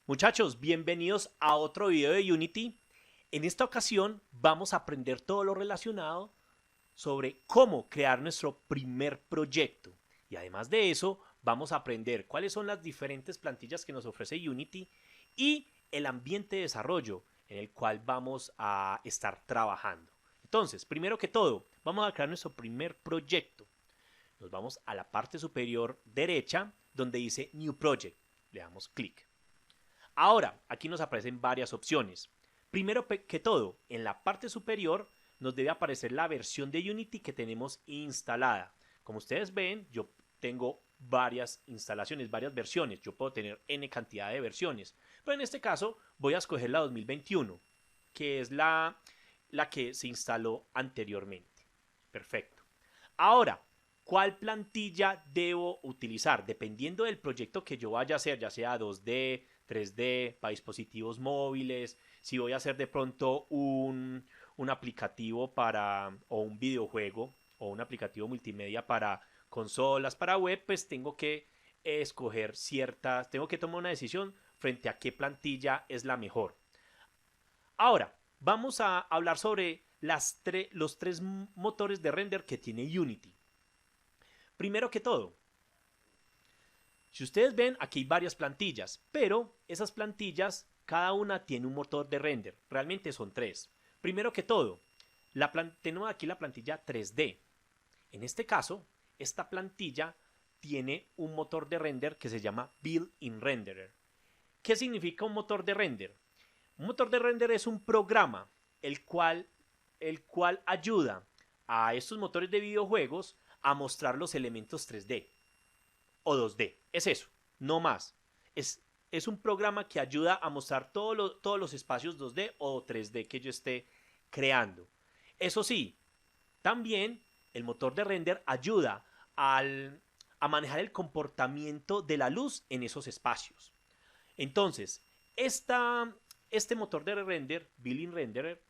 Muchachos, bienvenidos a otro video de Unity. En esta ocasión vamos a aprender todo lo relacionado sobre cómo crear nuestro primer proyecto. Y además de eso, vamos a aprender cuáles son las diferentes plantillas que nos ofrece Unity y el ambiente de desarrollo en el cual vamos a estar trabajando. Entonces, primero que todo, vamos a crear nuestro primer proyecto. Nos vamos a la parte superior derecha donde dice New Project. Le damos clic. Ahora, aquí nos aparecen varias opciones. Primero que todo, en la parte superior nos debe aparecer la versión de Unity que tenemos instalada. Como ustedes ven, yo tengo varias instalaciones, varias versiones. Yo puedo tener N cantidad de versiones. Pero en este caso voy a escoger la 2021, que es la que se instaló anteriormente. Perfecto. Ahora, ¿cuál plantilla debo utilizar? Dependiendo del proyecto que yo vaya a hacer, ya sea 2D, 3D, para dispositivos móviles, si voy a hacer de pronto un aplicativo o un videojuego o un aplicativo multimedia para consolas, para web, pues tengo que escoger tengo que tomar una decisión frente a qué plantilla es la mejor. Ahora, vamos a hablar sobre los tres motores de render que tiene Unity. Primero que todo, si ustedes ven, aquí hay varias plantillas, pero esas plantillas, cada una tiene un motor de render. Realmente son tres. Primero que todo, tenemos aquí la plantilla 3D. En este caso, esta plantilla tiene un motor de render que se llama Built-in Renderer. ¿Qué significa un motor de render? Un motor de render es un programa el cual ayuda a estos motores de videojuegos a mostrar los elementos 3D o 2D. Es eso, no más. Es un programa que ayuda a mostrar todos los espacios 2D o 3D que yo esté creando. Eso sí, también el motor de render ayuda a manejar el comportamiento de la luz en esos espacios. Entonces, este motor de render, Built-in Renderer,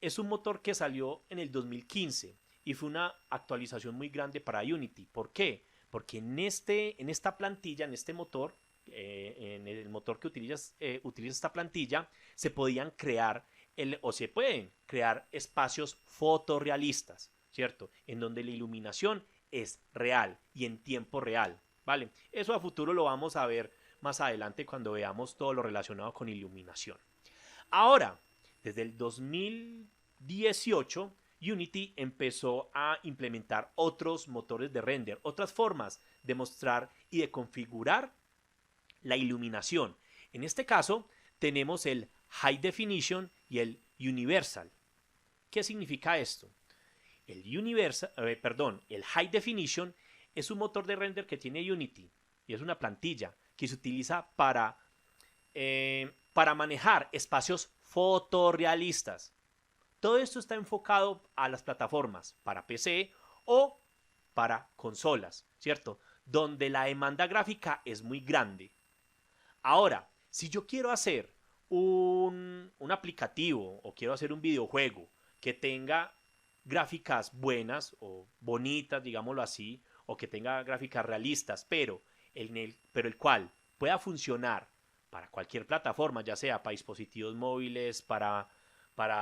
es un motor que salió en el 2015 y fue una actualización muy grande para Unity. ¿Por qué? Porque en esta plantilla, en este motor, en el motor que utiliza esta plantilla, se podían crear se pueden crear espacios fotorrealistas, ¿cierto? En donde la iluminación es real y en tiempo real, ¿vale? Eso a futuro lo vamos a ver más adelante cuando veamos todo lo relacionado con iluminación. Ahora, desde el 2018, Unity empezó a implementar otros motores de render, otras formas de mostrar y de configurar la iluminación. En este caso, tenemos el High Definition y el Universal. ¿Qué significa esto? El High Definition es un motor de render que tiene Unity y es una plantilla que se utiliza para manejar espacios fotorrealistas. Todo esto está enfocado a las plataformas para PC o para consolas, ¿cierto? Donde la demanda gráfica es muy grande. Ahora, si yo quiero hacer un aplicativo o quiero hacer un videojuego que tenga gráficas buenas o bonitas, digámoslo así, o que tenga gráficas realistas, pero el cual pueda funcionar para cualquier plataforma, ya sea para dispositivos móviles, para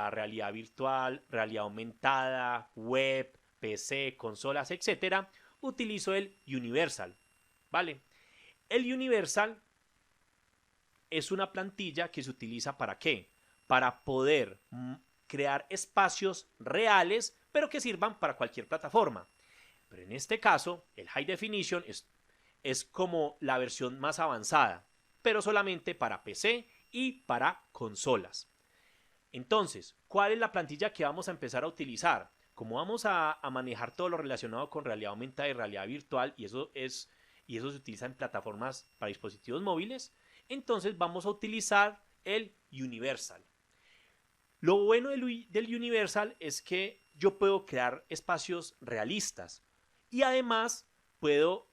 realidad virtual, realidad aumentada, web, PC, consolas, etcétera, utilizo el Universal, ¿vale? El Universal es una plantilla que se utiliza ¿para qué? Para poder crear espacios reales, pero que sirvan para cualquier plataforma. Pero en este caso, el High Definition es como la versión más avanzada, pero solamente para PC y para consolas. Entonces, ¿cuál es la plantilla que vamos a empezar a utilizar? Como vamos a manejar todo lo relacionado con realidad aumentada y realidad virtual, y eso se utiliza en plataformas para dispositivos móviles, entonces vamos a utilizar el Universal. Lo bueno del Universal es que yo puedo crear espacios realistas y además puedo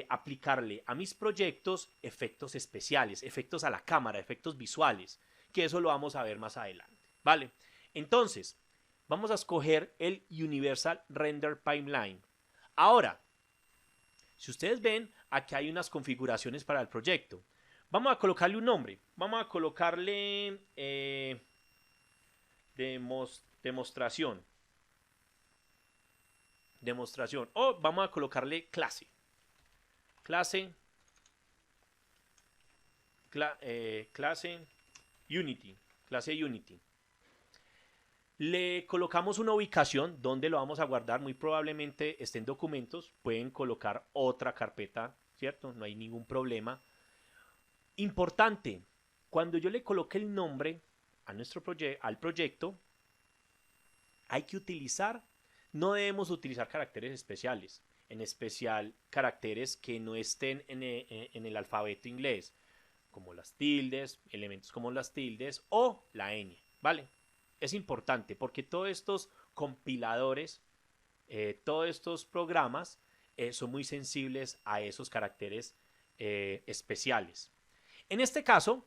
aplicarle a mis proyectos efectos especiales, efectos a la cámara, efectos visuales, que eso lo vamos a ver más adelante, ¿vale? Entonces, vamos a escoger el Universal Render Pipeline. Ahora, si ustedes ven, aquí hay unas configuraciones para el proyecto. Vamos a colocarle un nombre. Vamos a colocarle demostración. Demostración. O vamos a colocarle clase. Clase. Clase Unity. Clase Unity. Le colocamos una ubicación donde lo vamos a guardar. Muy probablemente esté en documentos. Pueden colocar otra carpeta, ¿cierto? No hay ningún problema. Importante, cuando yo le coloque el nombre a al proyecto, hay que utilizar, no debemos utilizar caracteres especiales, en especial caracteres que no estén en el alfabeto inglés, como las tildes, elementos como las tildes o la ñ, ¿vale? Es importante porque todos estos compiladores, todos estos programas son muy sensibles a esos caracteres especiales. En este caso,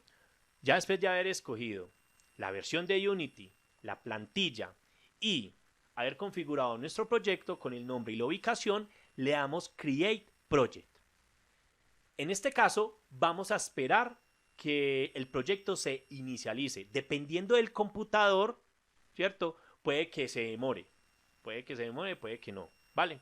ya después de haber escogido la versión de Unity, la plantilla y haber configurado nuestro proyecto con el nombre y la ubicación, le damos Create Project. En este caso, vamos a esperar que el proyecto se inicialice. Dependiendo del computador, ¿cierto? Puede que se demore. Puede que se demore, puede que no. ¿Vale?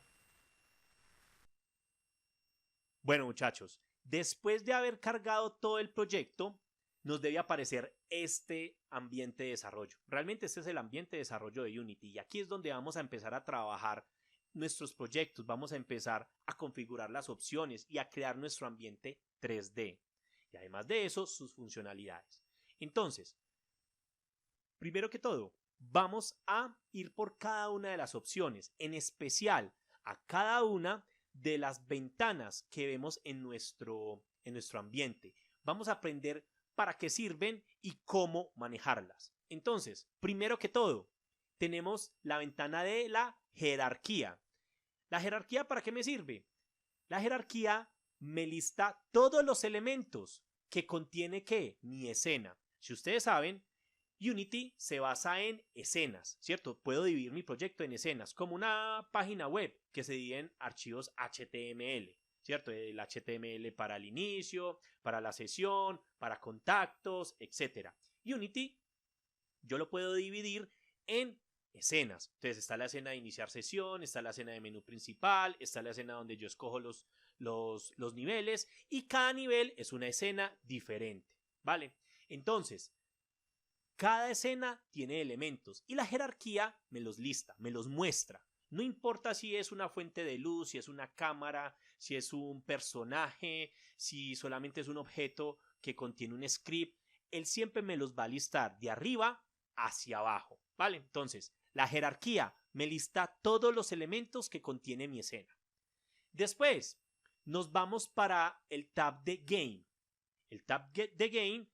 Bueno, muchachos, después de haber cargado todo el proyecto, nos debe aparecer este ambiente de desarrollo. Realmente este es el ambiente de desarrollo de Unity y aquí es donde vamos a empezar a trabajar nuestros proyectos, vamos a empezar a configurar las opciones y a crear nuestro ambiente 3D. Y además de eso, sus funcionalidades. Entonces, primero que todo, vamos a ir por cada una de las opciones, en especial a cada una de las ventanas que vemos en nuestro ambiente. Vamos a aprender para qué sirven y cómo manejarlas. Entonces, primero que todo, tenemos la ventana de la jerarquía. ¿La jerarquía para qué me sirve? La jerarquía me lista todos los elementos que contiene ¿qué? Mi escena. Si ustedes saben, Unity se basa en escenas, ¿cierto? Puedo dividir mi proyecto en escenas, como una página web que se divide en archivos HTML, ¿cierto? El HTML para el inicio, para la sesión, para contactos, etc. Unity yo lo puedo dividir en escenas. Entonces está la escena de iniciar sesión, está la escena de menú principal, está la escena donde yo escojo los niveles y cada nivel es una escena diferente, ¿vale? Entonces, cada escena tiene elementos y la jerarquía me los lista, me los muestra. No importa si es una fuente de luz, si es una cámara, si es un personaje, si solamente es un objeto que contiene un script, él siempre me los va a listar de arriba hacia abajo, ¿vale? Entonces, la jerarquía me lista todos los elementos que contiene mi escena. Después, nos vamos para el tab de Game. El tab de Game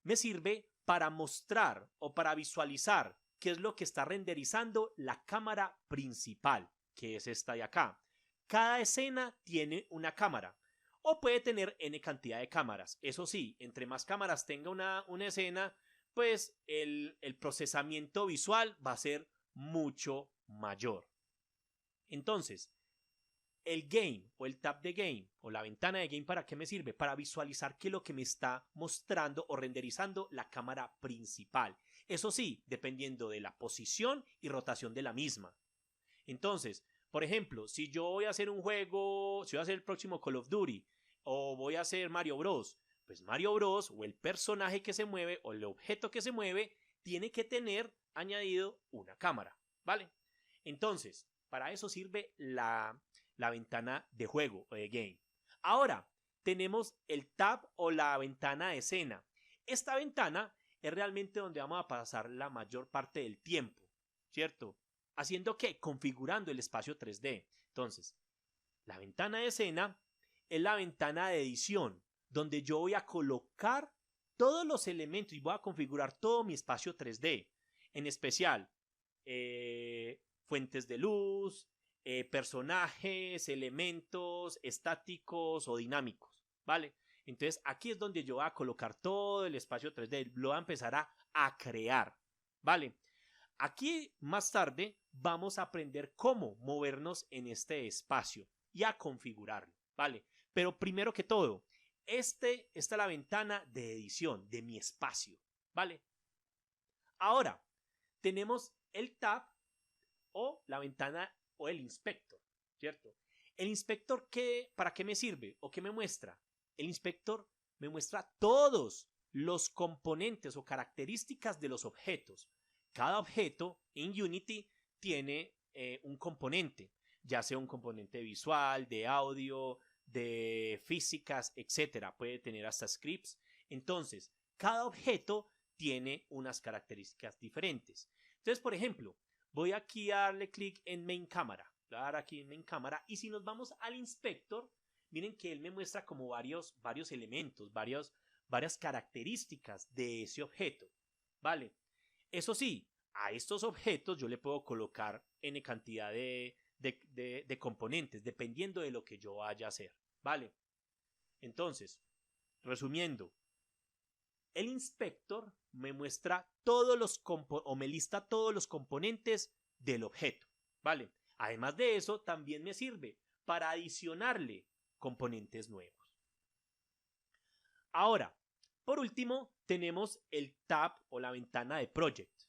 me sirve para mostrar o para visualizar qué es lo que está renderizando la cámara principal, que es esta de acá. Cada escena tiene una cámara o puede tener n cantidad de cámaras. Eso sí, entre más cámaras tenga una escena, pues el procesamiento visual va a ser mucho mayor. Entonces, el game o el tab de game o la ventana de game, ¿para qué me sirve? Para visualizar qué es lo que me está mostrando o renderizando la cámara principal. Eso sí, dependiendo de la posición y rotación de la misma. Entonces, por ejemplo, si yo voy a hacer un juego, si voy a hacer el próximo Call of Duty o voy a hacer Mario Bros, pues Mario Bros o el personaje que se mueve o el objeto que se mueve tiene que tener añadido una cámara, ¿vale? Entonces, para eso sirve la ventana de juego o de game. Ahora, tenemos el tab o la ventana de escena. Esta ventana es realmente donde vamos a pasar la mayor parte del tiempo, ¿cierto? ¿Haciendo qué? Configurando el espacio 3D. Entonces, la ventana de escena es la ventana de edición, donde yo voy a colocar todos los elementos y voy a configurar todo mi espacio 3D. En especial, fuentes de luz, personajes, elementos estáticos o dinámicos, ¿vale? Entonces aquí es donde yo voy a colocar todo el espacio 3D, lo voy a empezar a crear, ¿vale? Aquí más tarde vamos a aprender cómo movernos en este espacio y a configurarlo, ¿vale? Pero primero que todo, esta es la ventana de edición de mi espacio, ¿vale? Ahora, tenemos el tab o la ventana o el inspector, ¿cierto? El inspector, ¿para qué me sirve o qué me muestra? El inspector me muestra todos los componentes o características de los objetos. Cada objeto en Unity tiene un componente, ya sea un componente visual, de audio, de físicas, etcétera. Puede tener hasta scripts. Entonces, cada objeto tiene unas características diferentes. Entonces, por ejemplo, voy aquí a darle clic en Main Camera. Voy a dar aquí en Main Camera. Y si nos vamos al Inspector, miren que él me muestra como varios elementos, varias características de ese objeto. ¿Vale? Eso sí, a estos objetos yo le puedo colocar N cantidad de componentes, dependiendo de lo que yo vaya a hacer. ¿Vale? Entonces, resumiendo, el inspector me muestra me lista todos los componentes del objeto, ¿vale? Además de eso, también me sirve para adicionarle componentes nuevos. Ahora, por último, tenemos el tab o la ventana de Project.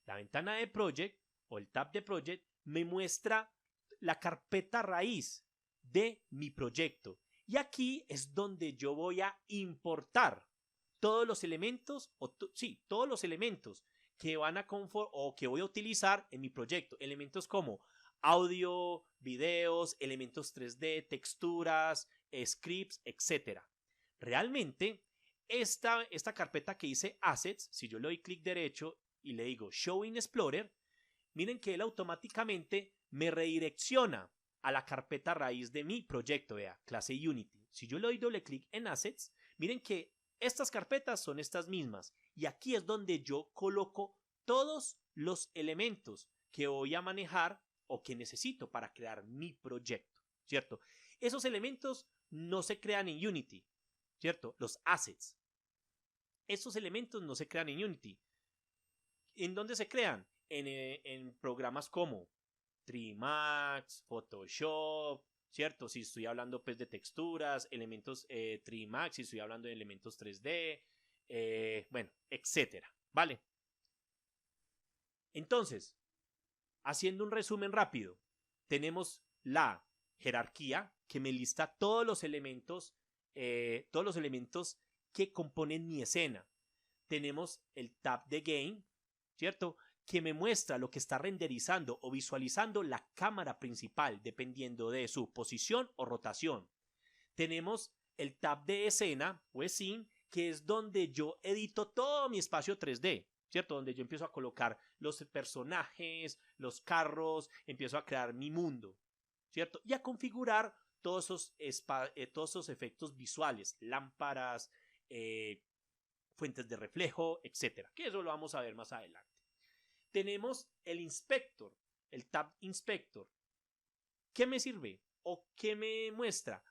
La ventana de Project o el tab de Project me muestra la carpeta raíz de mi proyecto. Y aquí es donde yo voy a importar todos los elementos, todos los elementos que van a o que voy a utilizar en mi proyecto. Elementos como audio, videos, elementos 3D, texturas, scripts, etc. Realmente, esta carpeta que dice Assets, si yo le doy clic derecho y le digo Show in Explorer, miren que él automáticamente me redirecciona a la carpeta raíz de mi proyecto, vea, clase Unity. Si yo le doy doble clic en Assets, miren que estas carpetas son estas mismas y aquí es donde yo coloco todos los elementos que voy a manejar o que necesito para crear mi proyecto, ¿cierto? Esos elementos no se crean en Unity, ¿cierto? Los assets. Esos elementos no se crean en Unity. ¿En dónde se crean? En programas como 3D Max, Photoshop, ¿cierto? Si estoy hablando pues de texturas, elementos 3D Max, si estoy hablando de elementos 3D, bueno, etcétera, ¿vale? Entonces, haciendo un resumen rápido, tenemos la jerarquía que me lista todos los elementos que componen mi escena. Tenemos el tab de Game, ¿cierto? Que me muestra lo que está renderizando o visualizando la cámara principal dependiendo de su posición o rotación. Tenemos el tab de escena o scene, que es donde yo edito todo mi espacio 3D, ¿cierto? Donde yo empiezo a colocar los personajes, los carros, empiezo a crear mi mundo, ¿cierto? Y a configurar todos esos efectos visuales, lámparas, fuentes de reflejo, etcétera. Que eso lo vamos a ver más adelante. Tenemos el Inspector, el Tab Inspector. ¿Qué me sirve o qué me muestra?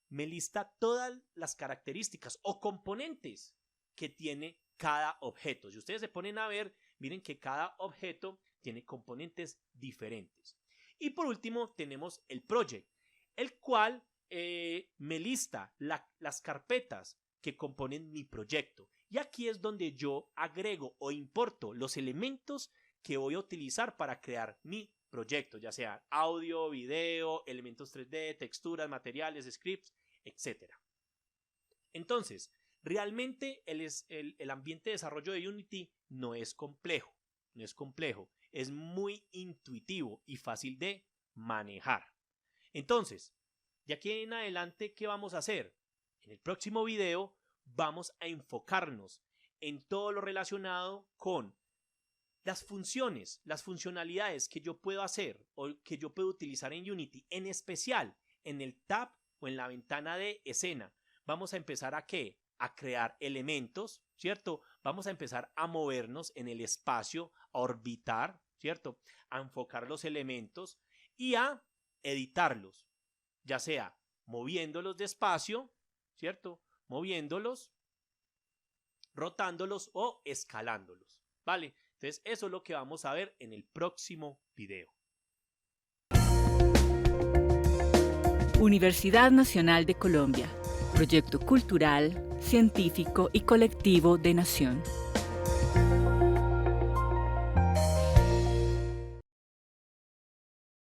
Me lista todas las características o componentes que tiene cada objeto. Si ustedes se ponen a ver, miren que cada objeto tiene componentes diferentes. Y por último tenemos el Project, el cual me lista las carpetas que componen mi proyecto. Y aquí es donde yo agrego o importo los elementos que voy a utilizar para crear mi proyecto, ya sea audio, video, elementos 3D, texturas, materiales, scripts, etc. Entonces, realmente el ambiente de desarrollo de Unity no es complejo, es muy intuitivo y fácil de manejar. Entonces, de aquí en adelante, ¿qué vamos a hacer? En el próximo video vamos a enfocarnos en todo lo relacionado con las funciones, las funcionalidades que yo puedo hacer o que yo puedo utilizar en Unity, en especial en el tab o en la ventana de escena. Vamos a empezar a ¿qué? A crear elementos, ¿cierto? Vamos a empezar a movernos en el espacio, a orbitar, ¿cierto? A enfocar los elementos y a editarlos, ya sea moviéndolos despacio, ¿cierto? Moviéndolos, rotándolos o escalándolos, ¿vale? Entonces eso es lo que vamos a ver en el próximo video. Universidad Nacional de Colombia. proyecto cultural, científico y colectivo de Nación.